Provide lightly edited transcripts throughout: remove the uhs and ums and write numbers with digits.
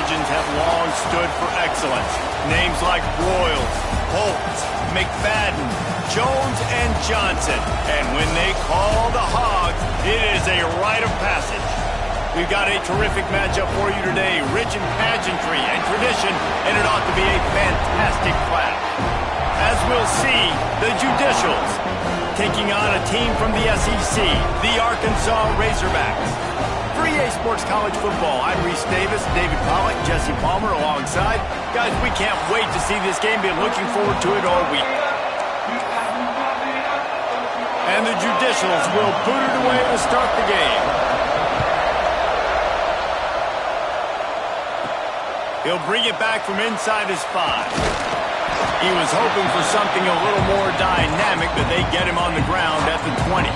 Cajuns have long stood for excellence. Names like Royals, Holt, McFadden, Jones, and Johnson. And when they call the Hogs, it is a rite of passage. We've got a terrific matchup for you today, rich in pageantry and tradition, and it ought to be a fantastic clash. As we'll see, the Judicials taking on a team from the SEC, the Arkansas Razorbacks. For EA Sports College Football, I'm Reese Davis, David Pollack, Jesse Palmer alongside. Guys, we can't wait to see this game. Been looking forward to it all week. And the Judicials will boot it away to start the game. He'll bring it back from inside his 5. He was hoping for something a little more dynamic, but they get him on the ground at the 20.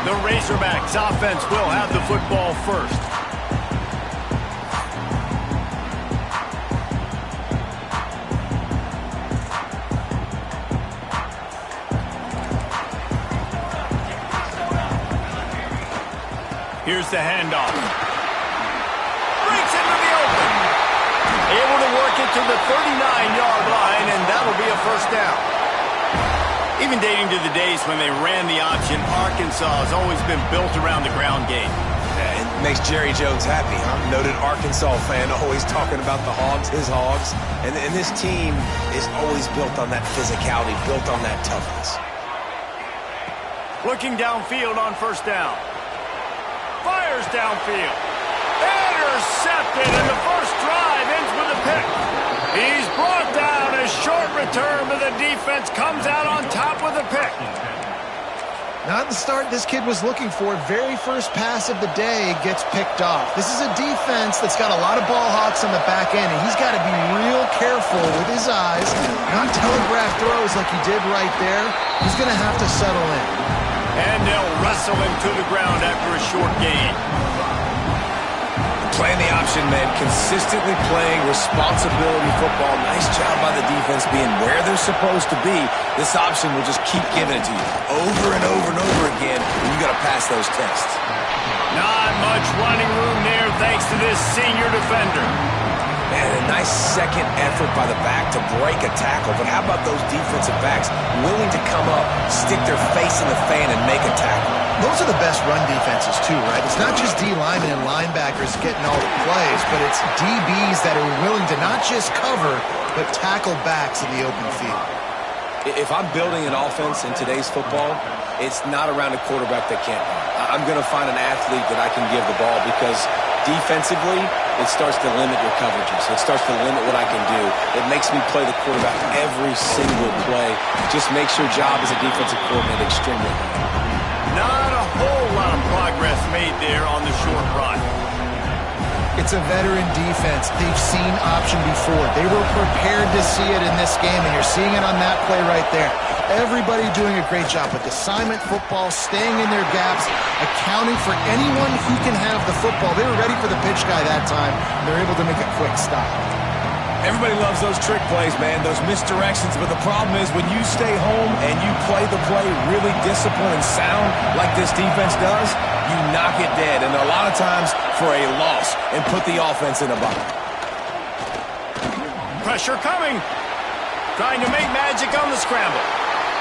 The Razorbacks offense will have the football first. Here's the handoff. Breaks into the open. Able to work it to the 39-yard line, and that'll be a first down. Even dating to the days when they ran the option, Arkansas has always been built around the ground game. Yeah, it makes Jerry Jones happy, huh? Noted Arkansas fan, always talking about the Hogs, his Hogs. And this team is always built on that physicality, built on that toughness. Looking downfield on first down. Fires downfield. Intercepted, and the first drive ends with a pick. He's brought down. A short return, but the defense comes out on top with a pick. Not the start this kid was looking for. Very first pass of the day gets picked off. This is a defense that's got a lot of ball hawks on the back end, and he's got to be real careful with his eyes, not telegraph throws like he did right there. He's going to have to settle in. And they'll wrestle him to the ground after a short gain. Playing the option, man. Consistently playing responsibility football. Nice job by the defense being where they're supposed to be. This option will just keep giving it to you over and over and over again, and you got to pass those tests. Not much running room there thanks to this senior defender. And a nice second effort by the back to break a tackle. But how about those defensive backs willing to come up, stick their face in the fan, and make a tackle? Those are the best run defenses too, right? It's not just D linemen and linebackers getting all the plays, but it's DBs that are willing to not just cover, but tackle backs in the open field. If I'm building an offense in today's football, it's not around a quarterback that can't run. I'm going to find an athlete that I can give the ball because defensively, it starts to limit your coverages. It starts to limit what I can do. It makes me play the quarterback every single play. Just makes your job as a defensive coordinator extremely hard. Not a whole lot of progress made there on the short run. It's a veteran defense. They've seen option before. They were prepared to see it in this game, and you're seeing it on that play right there. Everybody doing a great job with assignment football, staying in their gaps, accounting for anyone who can have the football. They were ready for the pitch guy that time, and they're able to make a quick stop. Everybody loves those trick plays, man, those misdirections, but the problem is when you stay home and you play the play really disciplined and sound like this defense does, you knock it dead, and a lot of times for a loss, and put the offense in a bind. Pressure coming. Trying to make magic on the scramble.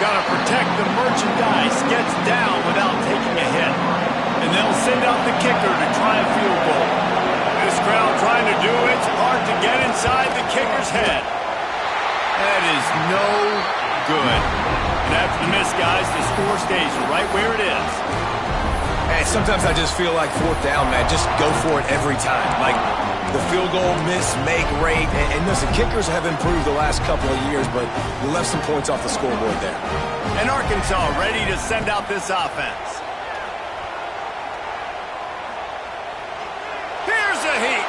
Got to protect the merchandise. Gets down without taking a hit. And they'll send out the kicker to try a field goal. This crowd trying to do its part to get inside the kicker's head. That is no good. And after the miss, guys, the score stays right where it is. Hey, sometimes I just feel like fourth down, man. Just go for it every time. Like the field goal miss, make rate. And listen, kickers have improved the last couple of years, but you left some points off the scoreboard there. And Arkansas ready to send out this offense. Here's a heat.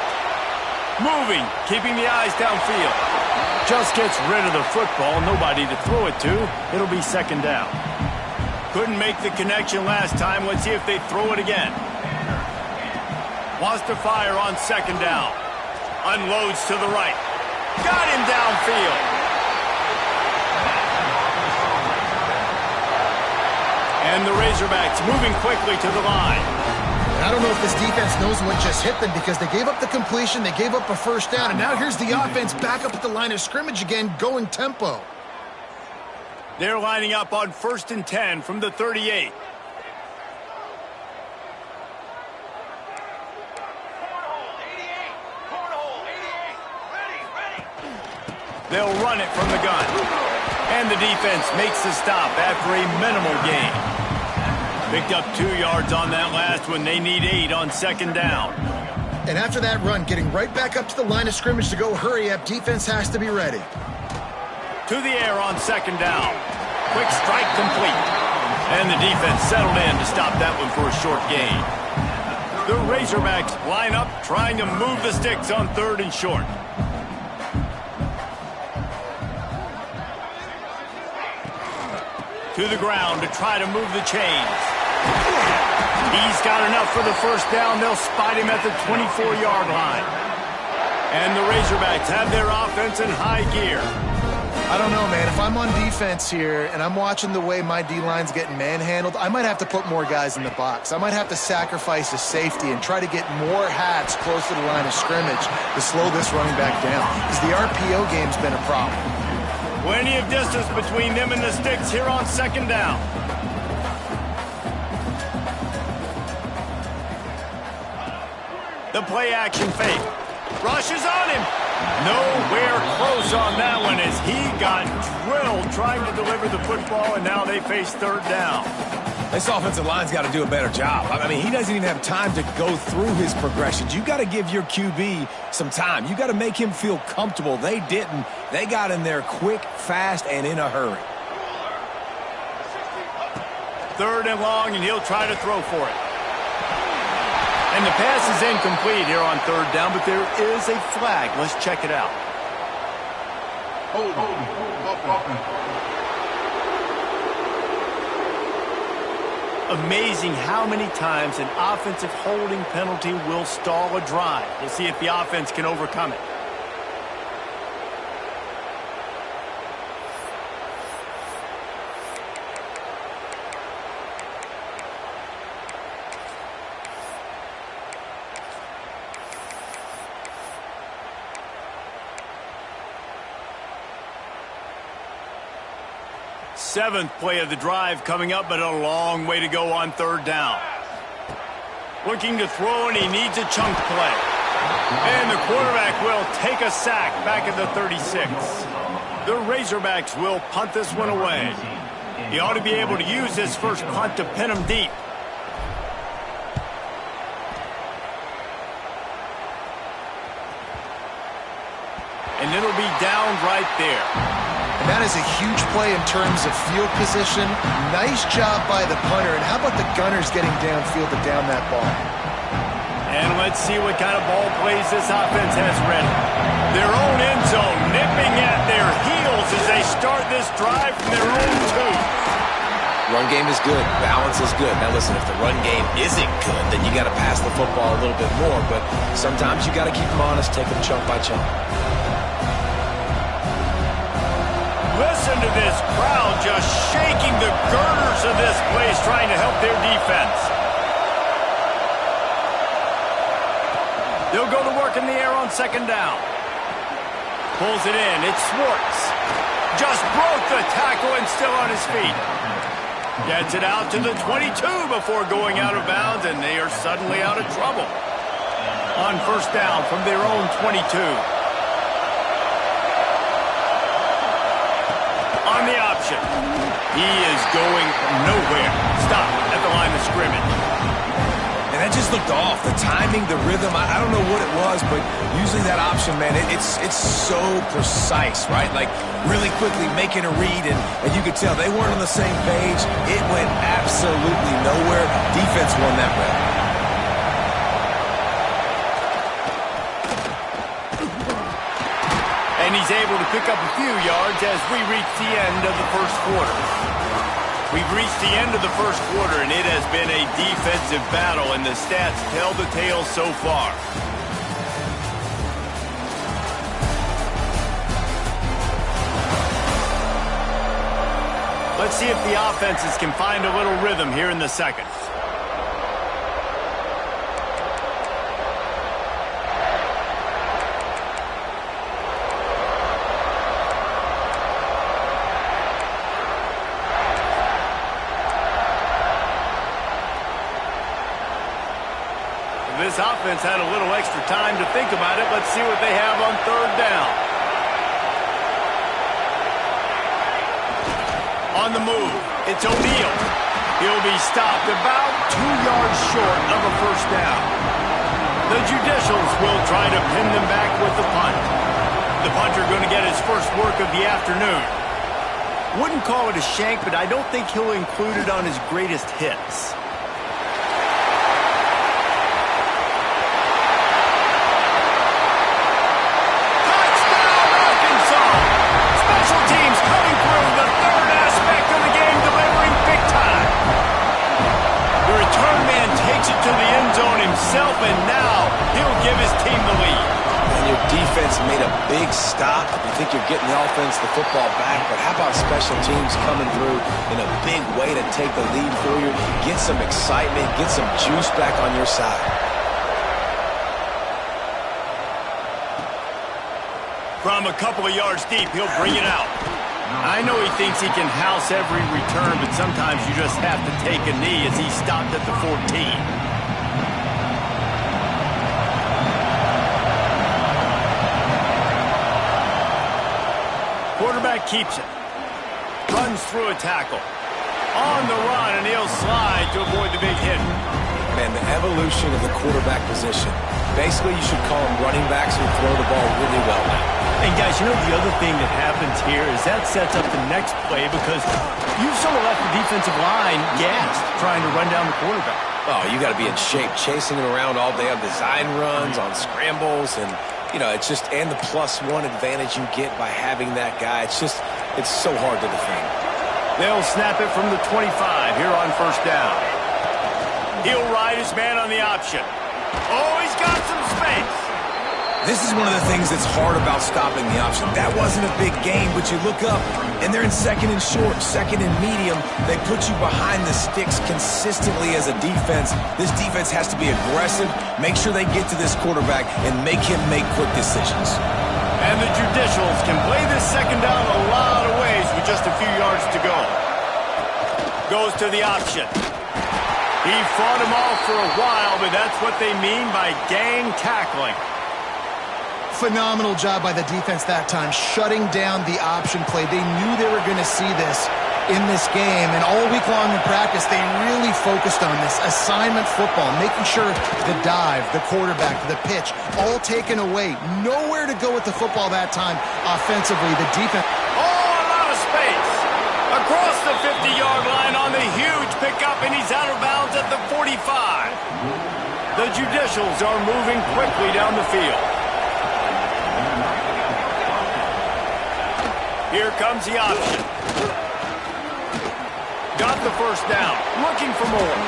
Moving, keeping the eyes downfield. Just gets rid of the football, nobody to throw it to. It'll be second down. Couldn't make the connection last time. Let's see if they throw it again. Wants to fire on second down. Unloads to the right. Got him downfield. And the Razorbacks moving quickly to the line. I don't know if this defense knows what just hit them because they gave up the completion, they gave up a first down, and now here's the offense back up at the line of scrimmage again, going tempo. They're lining up on 1st and 10 from the 38. They'll run it from the gun. And the defense makes the stop after a minimal gain. Picked up 2 yards on that last one. They need 8 on 2nd down. And after that run, getting right back up to the line of scrimmage to go hurry up, defense has to be ready. To the air on 2nd down. Quick strike complete. And the defense settled in to stop that one for a short gain. The Razorbacks line up trying to move the sticks on 3rd and short. To the ground to try to move the chains. He's got enough for the first down. They'll spot him at the 24-yard line. And the Razorbacks have their offense in high gear. I don't know, man. If I'm on defense here and I'm watching the way my D-line's getting manhandled, I might have to put more guys in the box. I might have to sacrifice a safety and try to get more hats close to the line of scrimmage to slow this running back down. Because the RPO game's been a problem. Plenty of distance between them and the sticks here on 2nd down. The play action fake. Rushes on him. Nowhere close on that one as he got drilled trying to deliver the football, and now they face 3rd down. This offensive line's got to do a better job. I mean, he doesn't even have time to go through his progressions. You got to give your QB some time. You got to make him feel comfortable. They didn't. They got in there quick, fast, and in a hurry. 3rd and long, and he'll try to throw for it. And the pass is incomplete here on 3rd down, but there is a flag. Let's check it out. Amazing how many times an offensive holding penalty will stall a drive. We'll see if the offense can overcome it. Seventh play of the drive coming up, but a long way to go on 3rd down. Looking to throw, and he needs a chunk play. And the quarterback will take a sack back at the 36. The Razorbacks will punt this one away. He ought to be able to use his first punt to pin him deep. And it'll be down right there. And that is a huge play in terms of field position. Nice job by the punter. And how about the gunners getting downfield to down that ball? And let's see what kind of ball plays this offense has ready. Their own end zone nipping at their heels as they start this drive from their own 2. Run game is good. Balance is good. Now listen, if the run game isn't good, then you got to pass the football a little bit more. But sometimes you got to keep them honest, take them chunk by chunk. Listen to this crowd just shaking the girders of this place, trying to help their defense. They'll go to work in the air on 2nd down. Pulls it in. It's Schwartz. Just broke the tackle and still on his feet. Gets it out to the 22 before going out of bounds, and they are suddenly out of trouble. On 1st down from their own 22. On the option. He is going nowhere. Stop at the line of scrimmage. And that just looked off. The timing, the rhythm, I don't know what it was, but usually that option, man, it's so precise, right? Like really quickly making a read, and you could tell they weren't on the same page. It went absolutely nowhere. Defense won that round. And he's able to pick up a few yards as we reach the end of the first quarter. We've reached the end of the first quarter, and it has been a defensive battle, and the stats tell the tale so far. Let's see if the offenses can find a little rhythm here in the second. offense had a little extra time to think about it. Let's see what they have on third down. On the move, it's O'Neal. He'll be stopped about 2 yards short of a first down. The Judicials will try to pin them back with the punt. The punter going to get his first work of the afternoon. Wouldn't call it a shank, but I don't think he'll include it on his greatest hits. Touchdown, Arkansas! Special teams coming through, the third aspect of the game, delivering big time. The return man takes it to the end zone himself, and now he'll give his team the lead. And your defense made a big stop. You think you're getting the offense, the football back, but how about special teams coming through in a big way to take the lead for you? Get some excitement, get some juice back on your side. From a couple of yards deep, he'll bring it out. I know he thinks he can house every return, but sometimes you just have to take a knee as he stopped at the 14. Quarterback keeps it. Runs through a tackle. On the run, and he'll slide to avoid the big hit. Man, the evolution of the quarterback position. Basically, you should call them running backs who throw the ball really well now. And guys, you know the other thing that happens here is that sets up the next play because you've sort of left the defensive line gassed trying to run down the quarterback. Oh, you got to be in shape, chasing him around all day on design runs, on scrambles, and you know, it's just, and the +1 advantage you get by having that guy. It's so hard to defend. They'll snap it from the 25 here on first down. He'll ride his man on the option. Oh, he's got some space. This is one of the things that's hard about stopping the option. That wasn't a big gain, but you look up, and they're in second and short, second and medium. They put you behind the sticks consistently as a defense. This defense has to be aggressive, make sure they get to this quarterback, and make him make quick decisions. And the Judicials can play this second down a lot of ways with just a few yards to go. Goes to the option. He fought him off for a while, but that's what they mean by gang tackling. Phenomenal job by the defense that time, shutting down the option play. They knew they were going to see this in this game, and all week long in practice, they really focused on this assignment football, making sure the dive, the quarterback, the pitch, all taken away. Nowhere to go with the football that time offensively. The defense... Oh, a lot of space. Across the 50-yard line on the huge pickup, and he's out of bounds at the 45. The Judicials are moving quickly down the field. Here comes the option. Got the first down. Looking for more.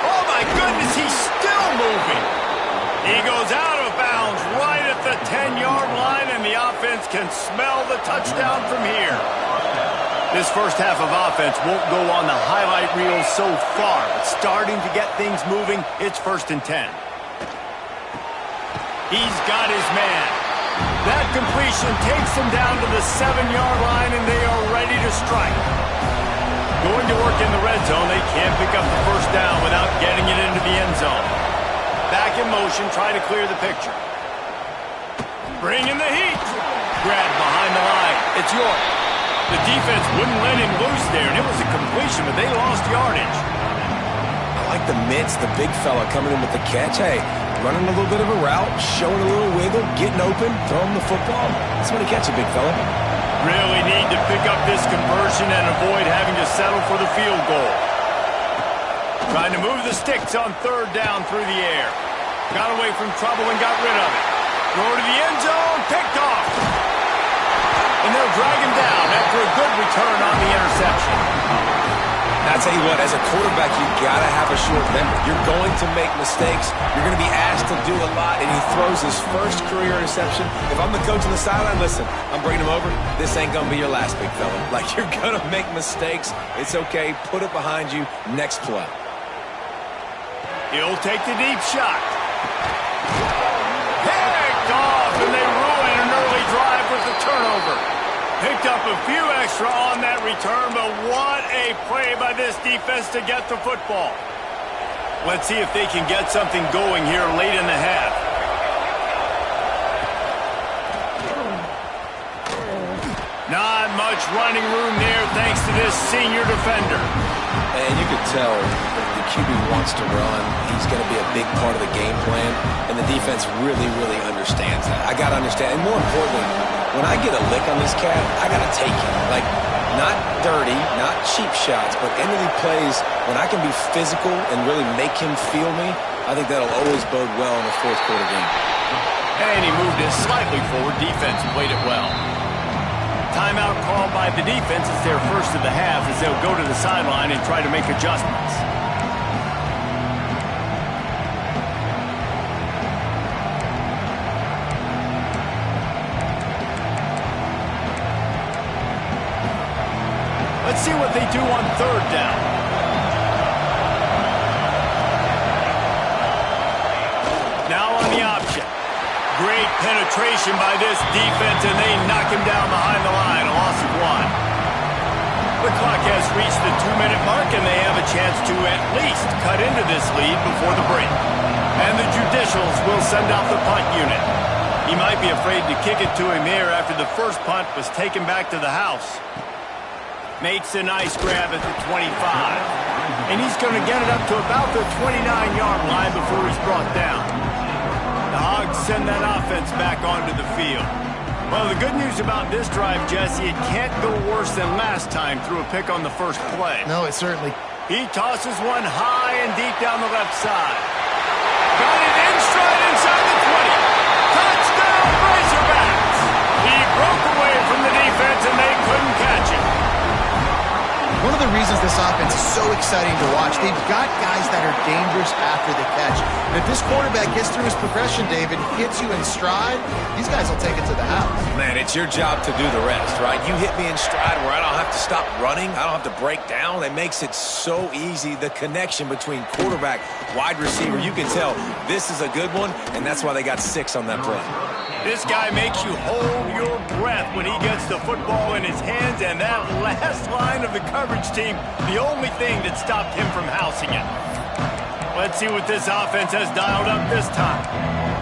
Oh, my goodness, he's still moving. He goes out of bounds right at the 10-yard line, and the offense can smell the touchdown from here. This first half of offense won't go on the highlight reel so far, but starting to get things moving, it's 1st and 10. He's got his man. That completion takes them down to the 7-yard line, and they are ready to strike. Going to work in the red zone, they can't pick up the first down without getting it into the end zone. Back in motion, try to clear the picture. Bring in the heat. Grab behind the line. It's York. The defense wouldn't let him loose there, and it was a completion, but they lost yardage. I like the mitts, the big fella coming in with the catch. Hey, running a little bit of a route, showing a little wiggle, getting open, throwing the football. That's when he catch a big fella. Really need to pick up this conversion and avoid having to settle for the field goal. Trying to move the sticks on 3rd down through the air. Got away from trouble and got rid of it. Throw to the end zone, picked off. And they'll drag him down after a good return on the interception. Now, I'll tell you what, as a quarterback, you got to have a short memory. You're going to make mistakes. You're going to be asked to do a lot, and he throws his first career interception. If I'm the coach on the sideline, listen, I'm bringing him over. This ain't going to be your last, big fella. Like, you're going to make mistakes. It's okay. Put it behind you. Next play. He'll take the deep shot. Picked off, and they ruin an early drive with the turnover. Picked up a few extra on that return, but what a play by this defense to get the football. Let's see if they can get something going here late in the half. Not much running room there thanks to this senior defender. And you could tell if the QB wants to run, he's going to be a big part of the game plan, and the defense really, really understands that. I got to understand, and more importantly, when I get a lick on this cat, I got to take it. Like, not dirty, not cheap shots, but end of the plays, when I can be physical and really make him feel me, I think that'll always bode well in the fourth quarter game. And he moved it slightly forward. Defense played it well. Timeout called by the defense. It's their first of the half as they'll go to the sideline and try to make adjustments. Let's see what they do on third down. Now on the option. Great penetration by this defense, and they knock him down behind the line. A loss of 1. The clock has reached the 2-minute mark, and they have a chance to at least cut into this lead before the break. And the Judicials will send out the punt unit. He might be afraid to kick it to him here after the first punt was taken back to the house. Makes a nice grab at the 25. And he's going to get it up to about the 29-yard line before he's brought down. The Hogs send that offense back onto the field. Well, the good news about this drive, Jesse, it can't go worse than last time through a pick on the first play. No, it certainly. He tosses one high and deep down the left side. Got it in stride inside the 20. Touchdown, Razorbacks! He broke away from the defense and they couldn't catch him. One of the reasons this offense is so exciting to watch, they've got guys that are dangerous after the catch. And if this quarterback gets through his progression, David, hits you in stride, these guys will take it to the house. Man, it's your job to do the rest, right? You hit me in stride where I don't have to stop running. I don't have to break down. It makes it so easy. The connection between quarterback, wide receiver, you can tell this is a good one, and that's why they got 6 on that play. This guy makes you hold your breath when he gets the football in his hands, and that last line of the coverage team, the only thing that stopped him from housing it. Let's see what this offense has dialed up this time.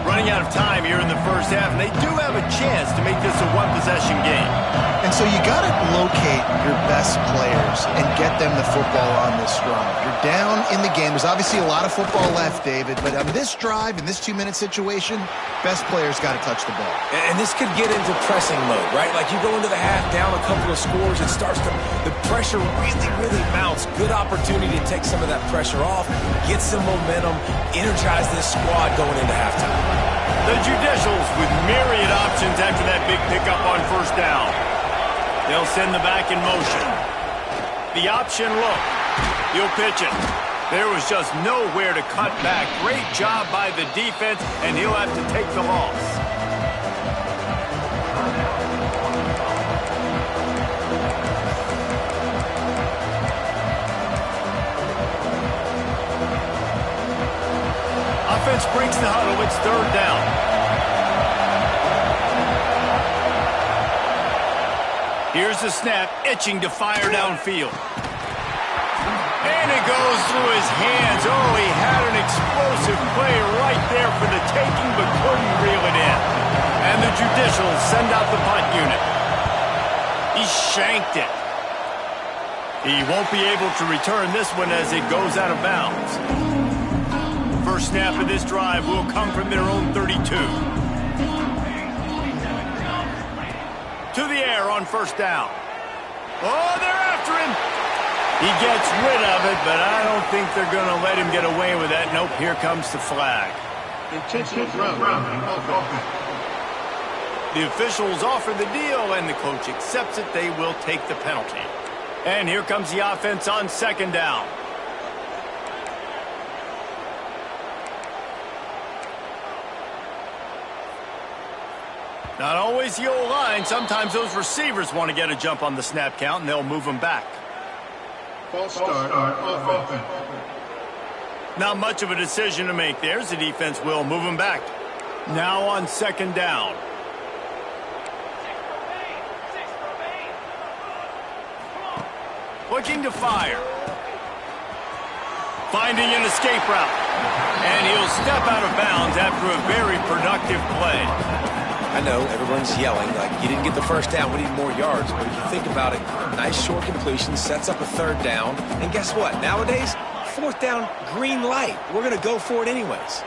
Running out of time here in the first half, and they do have a chance to make this a one-possession game. And so you got to locate your best players and get them the football on this drive. You're down in the game. There's obviously a lot of football left, David, but on this drive, in this 2-minute situation, best players got to touch the ball. And this could get into pressing mode, right? Like you go into the half down a couple of scores, it starts to, the pressure really, really mounts. Good opportunity to take some of that pressure off, get some momentum, energize this squad going into halftime. The Judicials with myriad options after that big pickup on first down. They'll send the back in motion. The option look. He'll pitch it. There was just nowhere to cut back. Great job by the defense, and he'll have to take the loss. Offense breaks the huddle. It's third down. Here's the snap, itching to fire downfield. And it goes through his hands. Oh, he had an explosive play right there for the taking, but couldn't reel it in. And the Judicials send out the punt unit. He shanked it. He won't be able to return this one as it goes out of bounds. First snap of this drive will come from their own 32. To the air on first down. Oh, they're after him. He gets rid of it, but I don't think they're going to let him get away with that. Nope, here comes the flag. The officials offer the deal, and the coach accepts it. They will take the penalty. And here comes the offense on second down. Not always the old line. Sometimes those receivers want to get a jump on the snap count, and they'll move them back. False start offense. Not much of a decision to make there. The defense will move them back. Now on second down. Looking to fire. finding an escape route. And he'll step out of bounds after a very productive play. I know everyone's yelling like you didn't get the first down, we need more yards. But if you think about it, nice short completion, sets up a third down. And guess what? Nowadays, fourth down, green light. We're going to go for it anyways.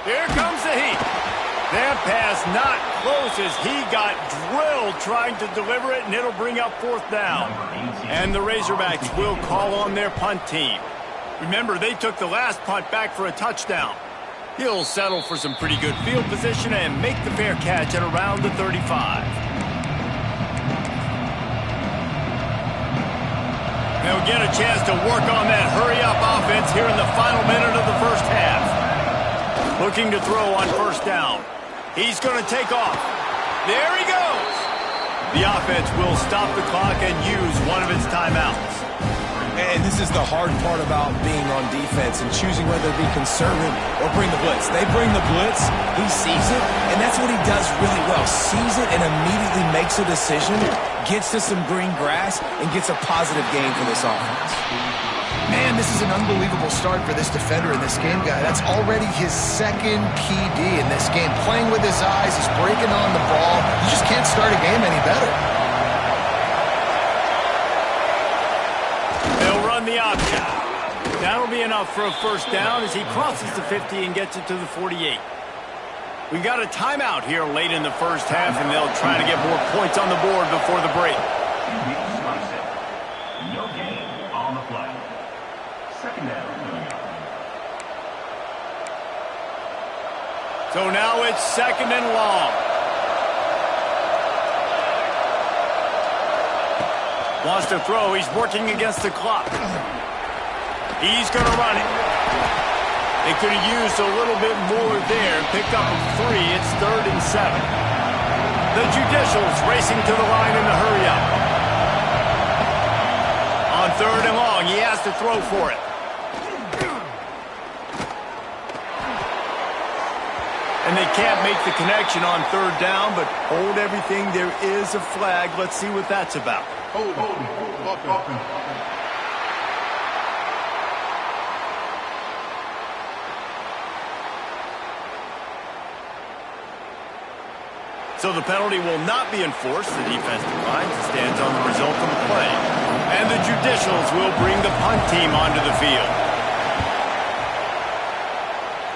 Here comes the heat. That pass not close as he got drilled trying to deliver it, and it'll bring up fourth down. And the Razorbacks will call on their punt team. Remember, they took the last punt back for a touchdown. He'll settle for some pretty good field position and make the fair catch at around the 35. They'll get a chance to work on that hurry-up offense here in the final minute of the first half. Looking to throw on first down. He's going to take off. There he goes. The offense will stop the clock and use one of its timeouts. And this is the hard part about being on defense and choosing whether to be conservative or bring the blitz. They bring the blitz, he sees it, and that's what he does really well. Sees it and immediately makes a decision, gets to some green grass, and gets a positive gain for this offense. Man, this is an unbelievable start for this defender in this game, guy. That's already his second PD in this game. Playing with his eyes, he's breaking on the ball. You just can't start a game any better. They'll run the option. That'll be enough for a first down as he crosses the 50 and gets it to the 48. We got a timeout here late in the first half, and they'll try to get more points on the board before the break. No gain on the play. Second down. So now it's second and long. Wants to throw. He's working against the clock. He's going to run it. They could have used a little bit more there. Picked up a 3. It's 3rd and 7. The Judicials racing to the line in the hurry-up. On 3rd and long, he has to throw for it. And they can't make the connection on 3rd down, but hold everything. There is a flag. Let's see what that's about. Hold. So the penalty will not be enforced. The defense declines and stands on the result of the play. And the Judicials will bring the punt team onto the field.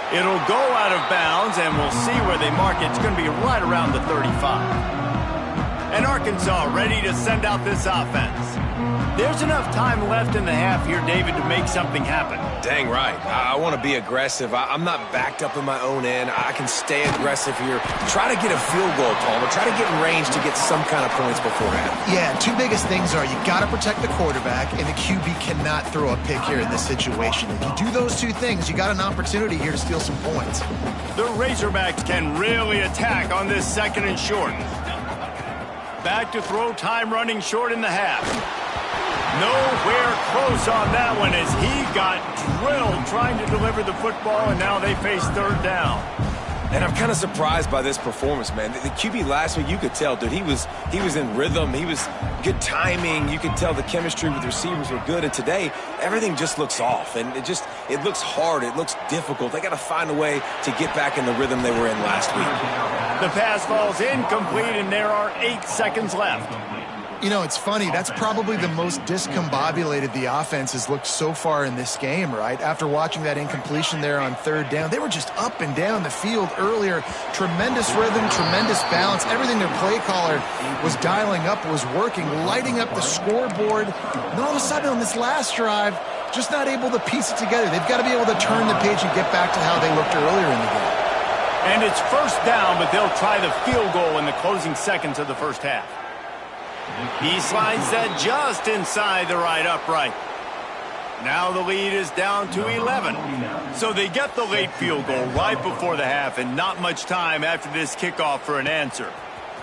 It'll go out of bounds, and we'll see where they mark it. It's going to be right around the 35. And Arkansas ready to send out this offense. There's enough time left in the half here, David, to make something happen. Dang right. I want to be aggressive. I'm not backed up in my own end. I can stay aggressive here. Try to get a field goal, Palmer. Try to get in range to get some kind of points beforehand. Yeah, two biggest things are you got to protect the quarterback, and the QB cannot throw a pick here in this situation. If you do those two things, you got an opportunity here to steal some points. The Razorbacks can really attack on this 2nd and short. Back to throw, time running short in the half. Nowhere close on that one as he got drilled trying to deliver the football, and now they face 3rd down. And I'm kind of surprised by this performance, man. The QB last week, you could tell, dude, he was in rhythm. He was good timing. You could tell the chemistry with the receivers were good. And today, everything just looks off. And it looks hard. It looks difficult. They got to find a way to get back in the rhythm they were in last week. The pass falls incomplete, and there are 8 seconds left. You know, it's funny. That's probably the most discombobulated the offense has looked so far in this game, right? After watching that incompletion there on 3rd down, they were just up and down the field earlier. Tremendous rhythm, tremendous balance. Everything their play caller was dialing up was working, lighting up the scoreboard. And all of a sudden on this last drive, just not able to piece it together. They've got to be able to turn the page and get back to how they looked earlier in the game. And it's first down, but they'll try the field goal in the closing seconds of the first half. He slides that just inside the right upright. Now the lead is down to 11. So they get the late field goal right before the half, and not much time after this kickoff for an answer.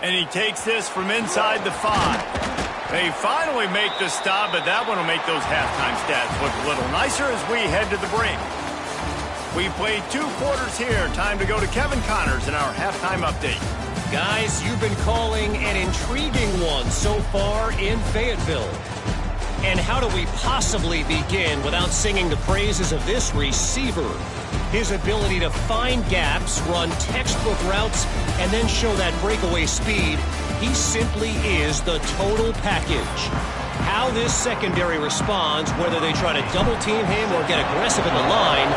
And he takes this from inside the 5. They finally make the stop, but that one will make those halftime stats look a little nicer as we head to the break. We played 2 quarters here. Time to go to Kevin Connors in our halftime update. Guys, you've been calling an intriguing one so far in Fayetteville. And how do we possibly begin without singing the praises of this receiver? His ability to find gaps, run textbook routes, and then show that breakaway speed. He simply is the total package. How this secondary responds, whether they try to double team him or get aggressive at the line,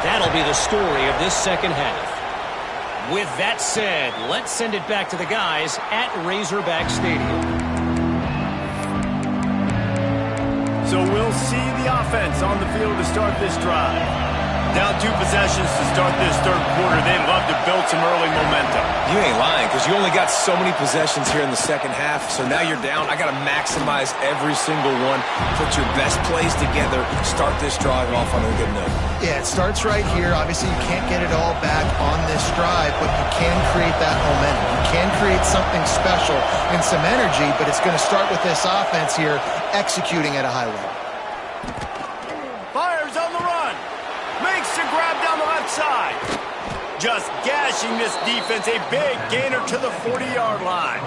that'll be the story of this second half. With that said, let's send it back to the guys at Razorback Stadium. So we'll see the offense on the field to start this drive. Down 2 possessions to start this third quarter. They'd love to build some early momentum. You ain't lying, because you only got so many possessions here in the second half, so now you're down. I got to maximize every single one. Put your best plays together. Start this drive off on a good note. Yeah, it starts right here. Obviously, you can't get it all back on this drive, but you can create that momentum. You can create something special and some energy, but it's going to start with this offense here executing at a high level. Fires on the run. Makes the grab down the left side. Just gashing this defense. A big gainer to the 40-yard line.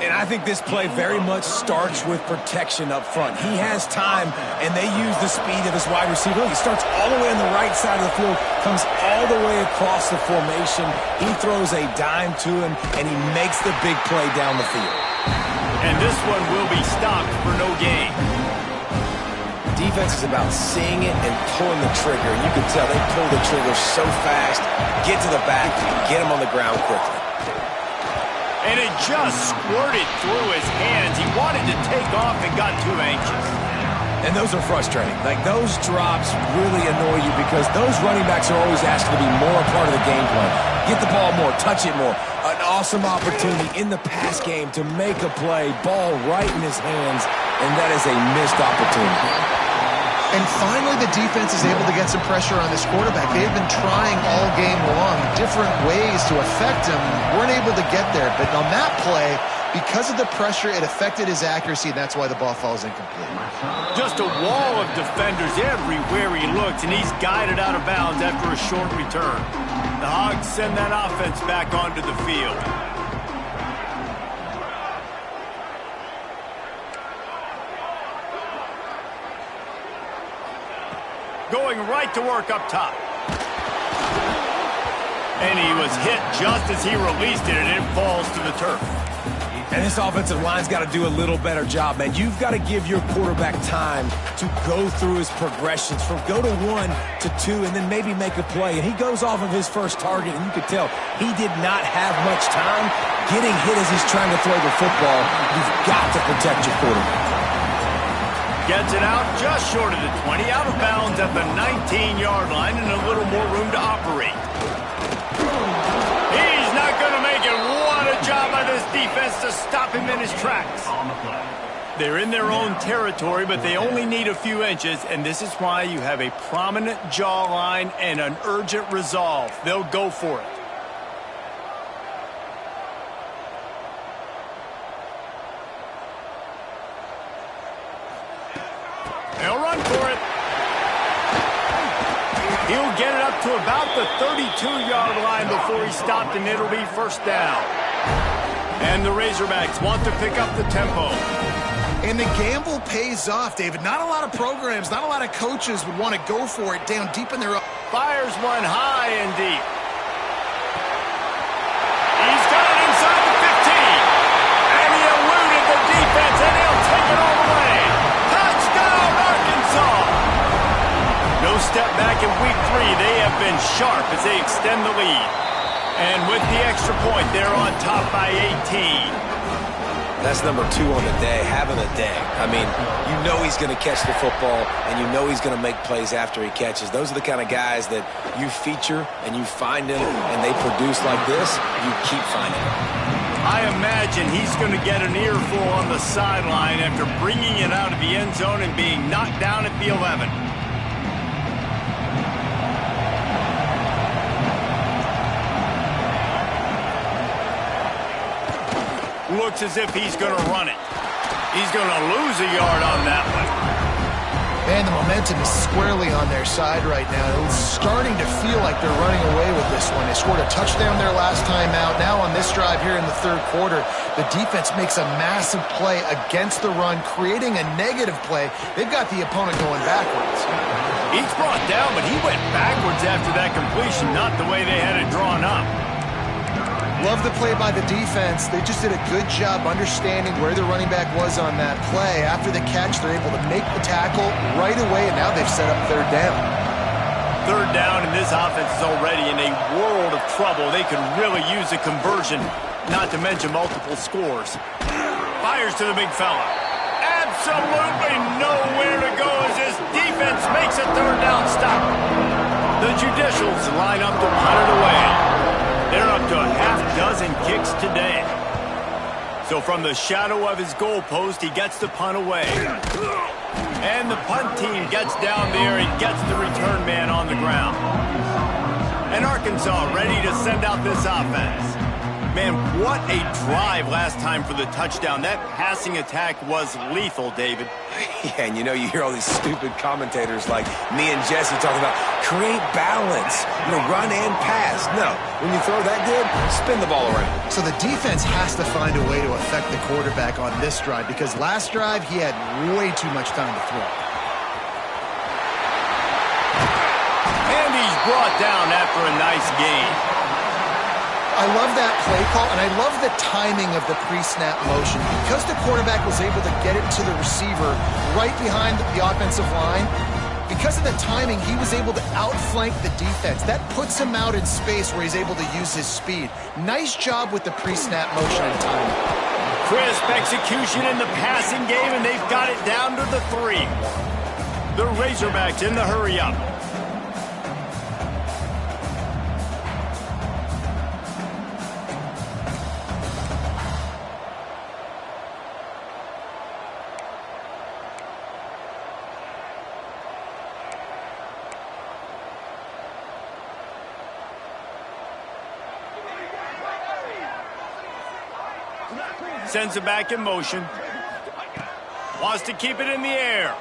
And I think this play very much starts with protection up front. He has time, and they use the speed of his wide receiver. He starts all the way on the right side of the field, comes all the way across the formation. He throws a dime to him, and he makes the big play down the field. And this one will be stopped for no gain. Defense is about seeing it and pulling the trigger. And you can tell they pull the trigger so fast, get to the back, and get him on the ground quickly. And it just squirted through his hands. He wanted to take off and got too anxious. And those are frustrating. Like, those drops really annoy you because those running backs are always asked to be more a part of the game plan. Get the ball more, touch it more. An awesome opportunity in the pass game to make a play, ball right in his hands, and that is a missed opportunity. And finally, the defense is able to get some pressure on this quarterback. They've been trying all game long different ways to affect him. Weren't able to get there. But on that play, because of the pressure, it affected his accuracy, and that's why the ball falls incomplete. Just a wall of defenders everywhere he looks, and he's guided out of bounds after a short return. The Hogs send that offense back onto the field. Going right to work up top. And he was hit just as he released it, and it falls to the turf. And this offensive line's got to do a little better job, man. You've got to give your quarterback time to go through his progressions from go to 1 to 2 and then maybe make a play. And he goes off of his first target, and you could tell he did not have much time getting hit as he's trying to throw the football. You've got to protect your quarterback. Gets it out just short of the 20, out of bounds at the 19-yard line, and a little more room to operate. He's not going to make it. What a job by this defense to stop him in his tracks. They're in their own territory, but they only need a few inches, and this is why you have a prominent jawline and an urgent resolve. They'll go for it. They'll run for it. He'll get it up to about the 32-yard line before he's stopped, and it'll be first down. And the Razorbacks want to pick up the tempo. And the gamble pays off, David. Not a lot of programs, not a lot of coaches would want to go for it down deep in their... Fires one high and deep. He's got it inside the 15. And he eluded the defense, and he'll take it all the way. Touchdown, Arkansas! No step back in week 3. They have been sharp as they extend the lead. And with the extra point, they're on top by 18. That's number 2 on the day, having a day. I mean, you know he's going to catch the football, and you know he's going to make plays after he catches. Those are the kind of guys that you feature, and you find them, and they produce like this, you keep finding them. I imagine he's going to get an earful on the sideline after bringing it out of the end zone and being knocked down at the 11. Looks as if he's going to run it. He's going to lose a yard on that one. And the momentum is squarely on their side right now. It's starting to feel like they're running away with this one. They scored a touchdown their last time out. Now on this drive here in the third quarter, the defense makes a massive play against the run, creating a negative play. They've got the opponent going backwards. He's brought down, but he went backwards after that completion, not the way they had it drawn up. Love the play by the defense. They just did a good job understanding where the running back was on that play. After the catch, they're able to make the tackle right away, and now they've set up third down. Third down, and this offense is already in a world of trouble. They could really use a conversion, not to mention multiple scores. Fires to the big fella. Absolutely nowhere to go as this defense makes a third down stop. The Judicials line up to punt it away. They're up to a half-dozen kicks today. So from the shadow of his goalpost, he gets the punt away. And the punt team gets down there and gets the return man on the ground. And Arkansas ready to send out this offense. Man, what a drive last time for the touchdown. That passing attack was lethal, David. Yeah, and you hear all these stupid commentators like me and Jesse talking about create balance, run and pass. No, when you throw that good, spin the ball around. So the defense has to find a way to affect the quarterback on this drive because last drive he had way too much time to throw. And he's brought down after a nice gain. I love that play call, and I love the timing of the pre-snap motion. Because the quarterback was able to get it to the receiver right behind the offensive line, because of the timing, he was able to outflank the defense. That puts him out in space where he's able to use his speed. Nice job with the pre-snap motion and timing. Crisp execution in the passing game, and they've got it down to the 3. The Razorbacks in the hurry-up. Sends it back in motion. Wants to keep it in the air.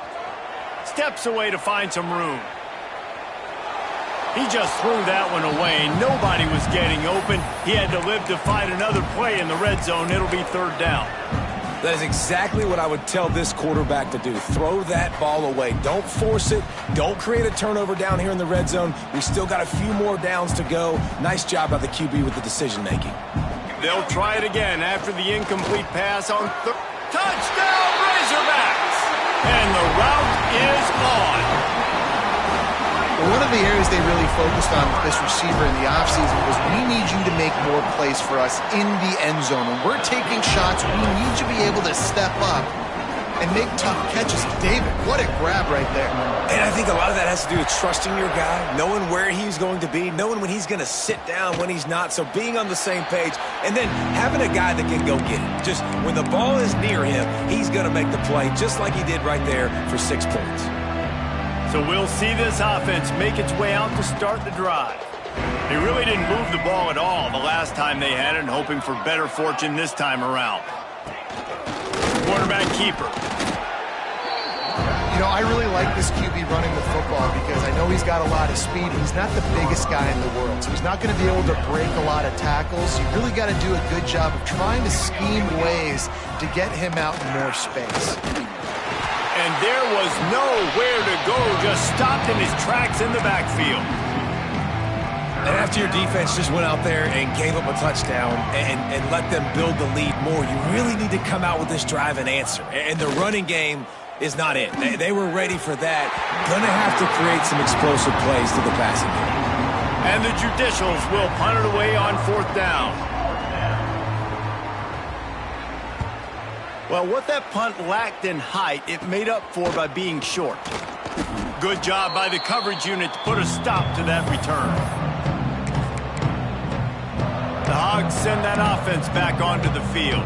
Steps away to find some room. He just threw that one away. Nobody was getting open. He had to live to fight another play in the red zone. It'll be third down. That is exactly what I would tell this quarterback to do. Throw that ball away. Don't force it. Don't create a turnover down here in the red zone. We still got a few more downs to go. Nice job by the QB with the decision-making. They'll try it again after the incomplete pass on touchdown Razorbacks! And the route is on. One of the areas they really focused on with this receiver in the offseason was we need you to make more plays for us in the end zone. When we're taking shots, we need you to be able to step up and make tough catches. David, what a grab right there. And I think a lot of that has to do with trusting your guy, knowing where he's going to be, knowing when he's going to sit down, when he's not, so being on the same page, and then having a guy that can go get it. Just when the ball is near him, he's going to make the play just like he did right there for 6 points. So we'll see this offense make its way out to start the drive. They really didn't move the ball at all the last time they had it, hoping for better fortune this time around. Quarterback keeper. I really like this QB running the football because I know he's got a lot of speed. He's not the biggest guy in the world, so he's not going to be able to break a lot of tackles. You really got to do a good job of trying to scheme ways to get him out in more space. And there was nowhere to go, just stopped in his tracks in the backfield. And after your defense just went out there and gave up a touchdown and let them build the lead more, you really need to come out with this drive and answer. And the running game is not it. They were ready for that. Gonna have to create some explosive plays to the passing game. And the Judicials will punt it away on 4th down. Well, what that punt lacked in height, it made up for by being short. Good job by the coverage unit to put a stop to that return. The Hogs send that offense back onto the field.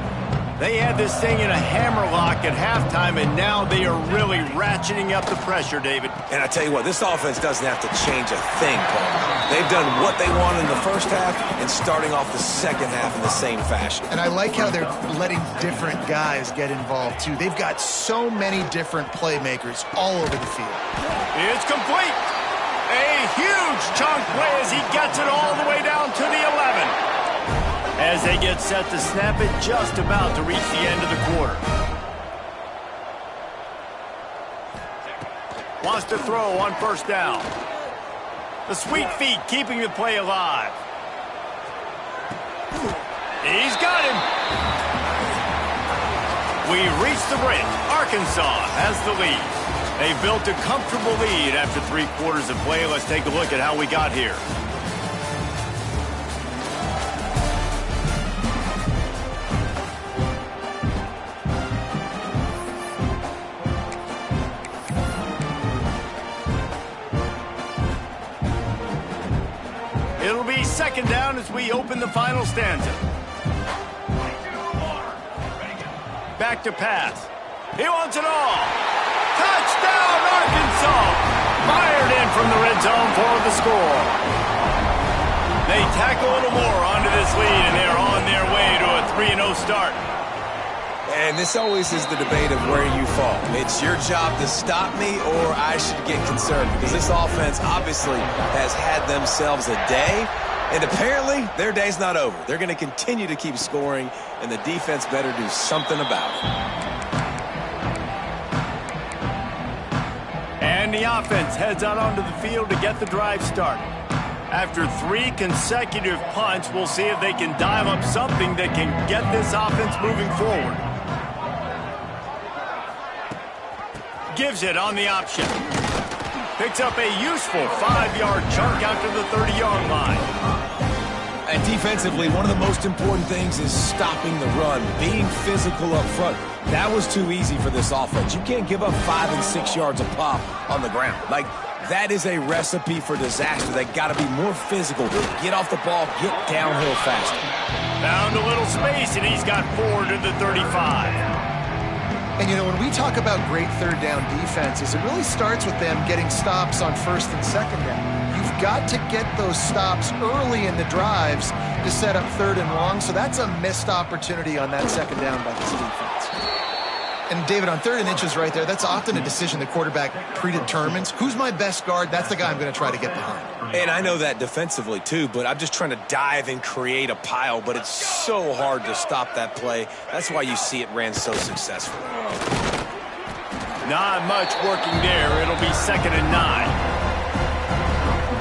They had this thing in a hammerlock at halftime, and now they are really ratcheting up the pressure, David. And I tell you what, this offense doesn't have to change a thing, Paul. They've done what they wanted in the first half and starting off the second half in the same fashion. And I like how they're letting different guys get involved, too. They've got so many different playmakers all over the field. It's complete. A huge chunk play as he gets it all the way down to the 11. As they get set to snap it, just about to reach the end of the quarter. Wants to throw on first down. The sweet feet keeping the play alive. He's got him. We reach the break. Arkansas has the lead. They built a comfortable lead after 3 quarters of play. Let's take a look at how we got here. It'll be second down as we open the final stanza. Back to pass. He wants it all. Touchdown, Arkansas! Fired in from the red zone for the score. They tack a little more onto this lead, and they're on their way to a 3-0 start. And this always is the debate of where you fall. It's your job to stop me, or I should get concerned, because this offense obviously has had themselves a day, and apparently their day's not over. They're going to continue to keep scoring, and the defense better do something about it. And the offense heads out onto the field to get the drive started. After 3 consecutive punts, we'll see if they can dial up something that can get this offense moving forward. Gives it on the option. Picks up a useful 5-yard chunk out to the 30-yard line. And defensively, one of the most important things is stopping the run, being physical up front. That was too easy for this offense. You can't give up 5 and 6 yards a pop on the ground. Like, that is a recipe for disaster. They got to be more physical. Get off the ball, get downhill faster. Found a little space, and he's got 4 to the 35. And, you know, when we talk about great third down defenses, it really starts with them getting stops on first and second down. You've got to get those stops early in the drives to set up third and long, so that's a missed opportunity on that second down by this defense. And, David, on 3rd and inches right there, that's often a decision the quarterback predetermines. Who's my best guard? That's the guy I'm going to try to get behind. And I know that defensively, too, but I'm just trying to dive and create a pile, but it's so hard to stop that play. That's why you see it ran so successfully. Not much working there. It'll be 2nd and 9.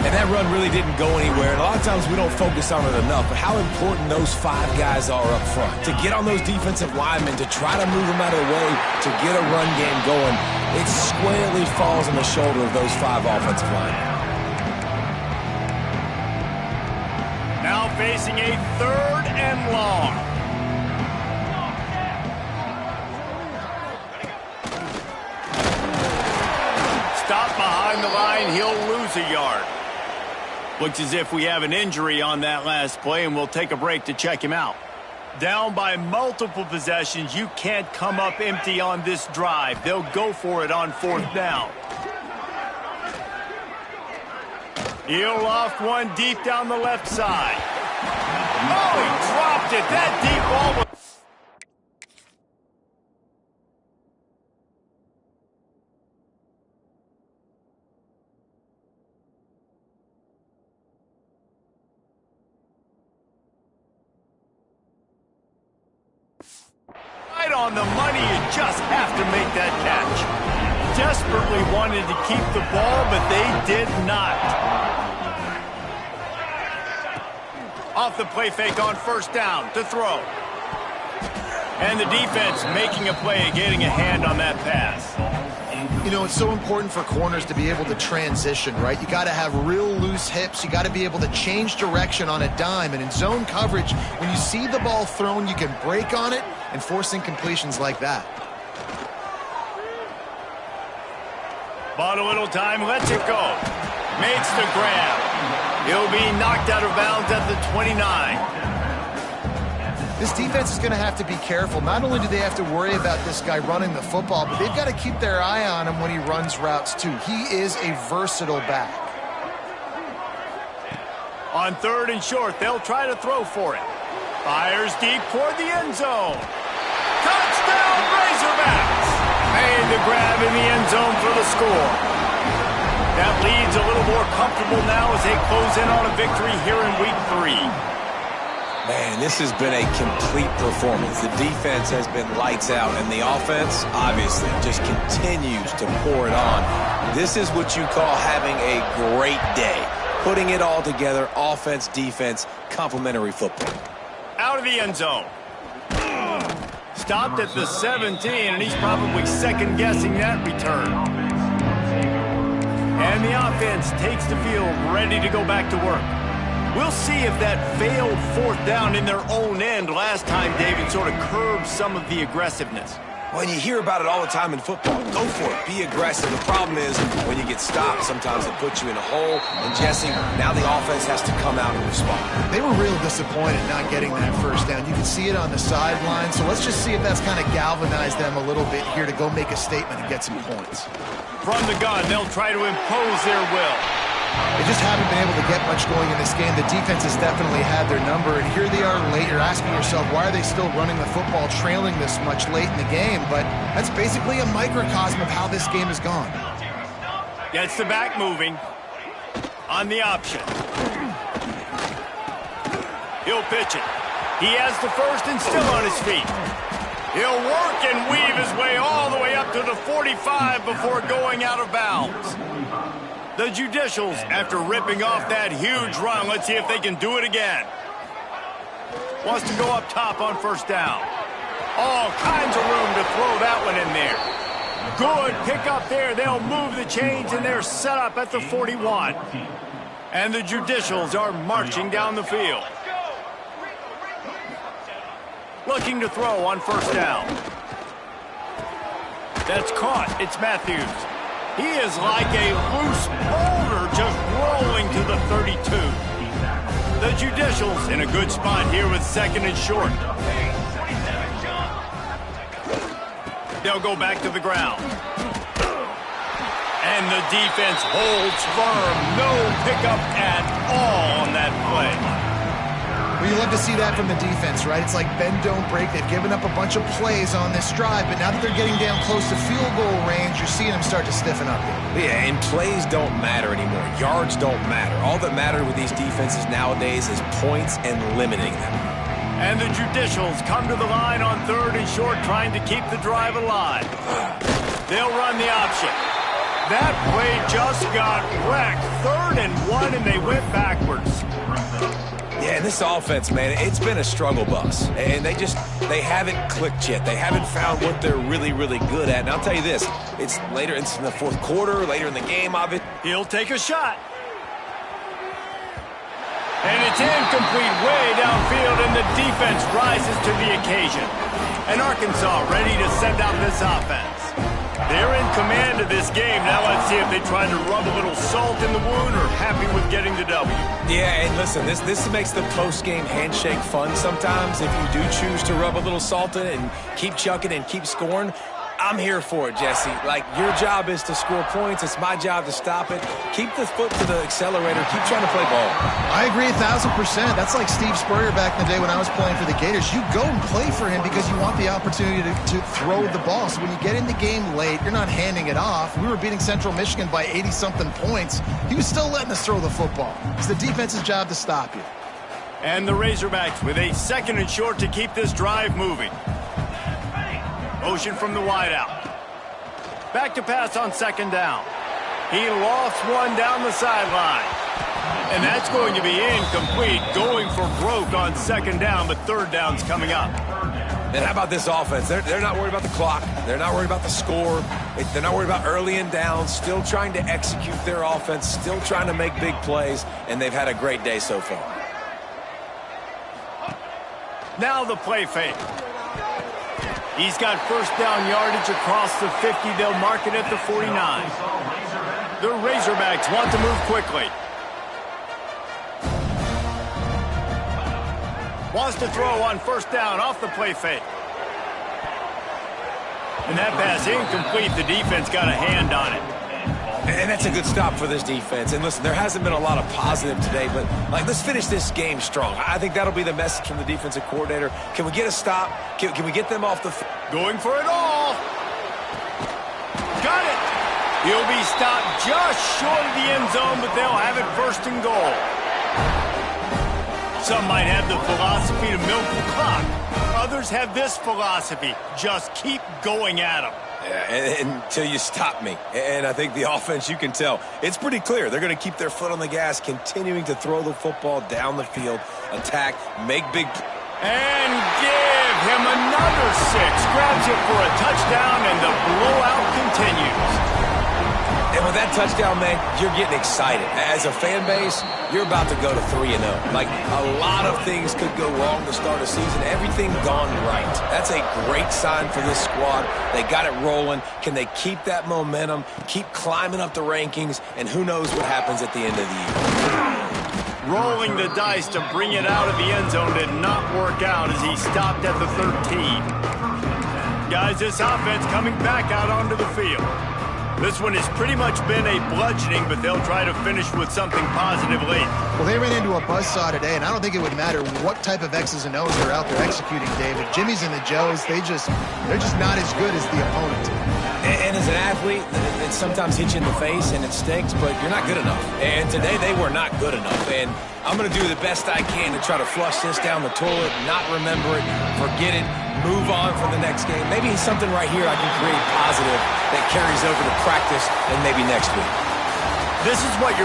And that run really didn't go anywhere. And a lot of times we don't focus on it enough, but how important those 5 guys are up front. To get on those defensive linemen, to try to move them out of the way, to get a run game going, it squarely falls on the shoulder of those 5 offensive linemen. Now facing a 3rd and long. Stop behind the line. He'll lose a yard. Looks as if we have an injury on that last play, and we'll take a break to check him out. Down by multiple possessions, you can't come up empty on this drive. They'll go for it on 4th down. He'll loft one deep down the left side. Oh, he dropped it. That deep ball was... right on the money. You just have to make that catch. Desperately wanted to keep the ball, but they did not. Off the play fake on 1st down to throw. And the defense making a play, getting a hand on that pass. You know, it's so important for corners to be able to transition, right? You got to have real loose hips. You got to be able to change direction on a dime. And in zone coverage, when you see the ball thrown, you can break on it and force incompletions like that. Bought a little time, lets it go. Makes the grab. He'll be knocked out of bounds at the 29. This defense is going to have to be careful. Not only do they have to worry about this guy running the football, but they've got to keep their eye on him when he runs routes too. He is a versatile back. On 3rd and short, they'll try to throw for it. Fires deep toward the end zone. Touchdown, Razorbacks! Made the grab in the end zone for the score. That lead's a little more comfortable now as they close in on a victory here in Week 3. Man, this has been a complete performance. The defense has been lights out, and the offense, obviously, just continues to pour it on. This is what you call having a great day. Putting it all together, offense, defense, complementary football. Out of the end zone. Stopped at the 17, and he's probably second-guessing that return. And the offense takes the field, ready to go back to work. We'll see if that failed 4th down in their own end last time, David, sort of curbed some of the aggressiveness. When you hear about it all the time in football, go for it. Be aggressive. The problem is when you get stopped, sometimes it puts you in a hole. And, Jesse, now the offense has to come out and respond. They were real disappointed not getting that 1st down. You can see it on the sideline. So let's just see if that's kind of galvanized them a little bit here to go make a statement and get some points. From the gun, they'll try to impose their will. They just haven't been able to get much going in this game. The defense has definitely had their number, and here they are late. You're asking yourself, why are they still running the football, trailing this much late in the game? But that's basically a microcosm of how this game has gone. Gets the back moving on the option. He'll pitch it. He has the 1st and still on his feet. He'll work and weave his way all the way up to the 45 before going out of bounds. The Judicials, after ripping off that huge run, let's see if they can do it again. Wants to go up top on 1st down. All kinds of room to throw that one in there. Good pick up there. They'll move the chains, and they're set up at the 41. And the Judicials are marching down the field. Looking to throw on 1st down. That's caught. It's Matthews. He is like a loose boulder just rolling to the 32. The Judicials in a good spot here with 2nd and short. They'll go back to the ground. And the defense holds firm. No pickup at all on that play. Well, you love to see that from the defense, right? It's like bend, don't break. They've given up a bunch of plays on this drive, but now that they're getting down close to field goal range, you're seeing them start to stiffen up there. Yeah, and plays don't matter anymore. Yards don't matter. All that matters with these defenses nowadays is points and limiting them. And the Judicials come to the line on 3rd and short, trying to keep the drive alive. They'll run the option. That play just got wrecked. 3rd and 1, and they went backwards. Yeah, and this offense, man, it's been a struggle bus. And they haven't clicked yet. They haven't found what they're really, really good at. And I'll tell you this, it's later, it's in the 4th quarter, later in the game, obviously. He'll take a shot. And it's incomplete way downfield, and the defense rises to the occasion. And Arkansas ready to send out this offense. They're in command of this game. Now let's see if they try to rub a little salt in the wound or happy with getting the W. Yeah, and listen, this makes the post-game handshake fun sometimes. If you do choose to rub a little salt in it and keep chucking and keep scoring, I'm here for it, Jesse. Like, your job is to score points. It's my job to stop it. Keep the foot to the accelerator. Keep trying to play ball. I agree 1,000%. That's like Steve Spurrier back in the day when I was playing for the Gators. You go and play for him because you want the opportunity to throw the ball. So when you get in the game late, you're not handing it off. We were beating Central Michigan by 80-something points. He was still letting us throw the football. It's the defense's job to stop you. And the Razorbacks with a 2nd and short to keep this drive moving. Motion from the wideout. Back to pass on 2nd down. He lofts one down the sideline. And that's going to be incomplete. Going for broke on 2nd down, but 3rd down's coming up. And how about this offense? They're not worried about the clock. They're not worried about the score. They're not worried about early and down. Still trying to execute their offense. Still trying to make big plays. And they've had a great day so far. Now the play fake. He's got 1st down yardage across the 50. They'll mark it at the 49. The Razorbacks want to move quickly. Wants to throw on first down off the play fake. And that pass incomplete. The defense got a hand on it. And that's a good stop for this defense. And listen, there hasn't been a lot of positive today, but let's finish this game strong. I think that'll be the message from the defensive coordinator. Can we get a stop? Can we get them off the field? Going for it all. Got it. He'll be stopped just short of the end zone, but they'll have it first and goal. Some might have the philosophy to milk the clock. Others have this philosophy. Just keep going at them. Yeah, until you stop me. And I think the offense, you can tell, it's pretty clear. They're going to keep their foot on the gas, continuing to throw the football down the field, attack, make big... And give him another 6. Grabs it for a touchdown, and the blowout continues. And with that touchdown, man, you're getting excited. As a fan base, you're about to go to 3-0. Like, a lot of things could go wrong to start a season. Everything gone right. That's a great sign for this squad. They got it rolling. Can they keep that momentum, keep climbing up the rankings, and who knows what happens at the end of the year. Rolling the dice to bring it out of the end zone did not work out as he stopped at the 13. Guys, this offense coming back out onto the field. This one has pretty much been a bludgeoning, but they'll try to finish with something positive late. Well, they ran into a buzzsaw today, and I don't think it would matter what type of X's and O's they're out there executing, David. Jimmy's and the Joes, they're just not as good as the opponent. And as an athlete, it sometimes hits you in the face and it stinks, but you're not good enough. And today they were not good enough. And I'm going to do the best I can to try to flush this down the toilet, not remember it, forget it, move on for the next game. Maybe something right here I can create positive that carries over to practice and maybe next week. This is what you're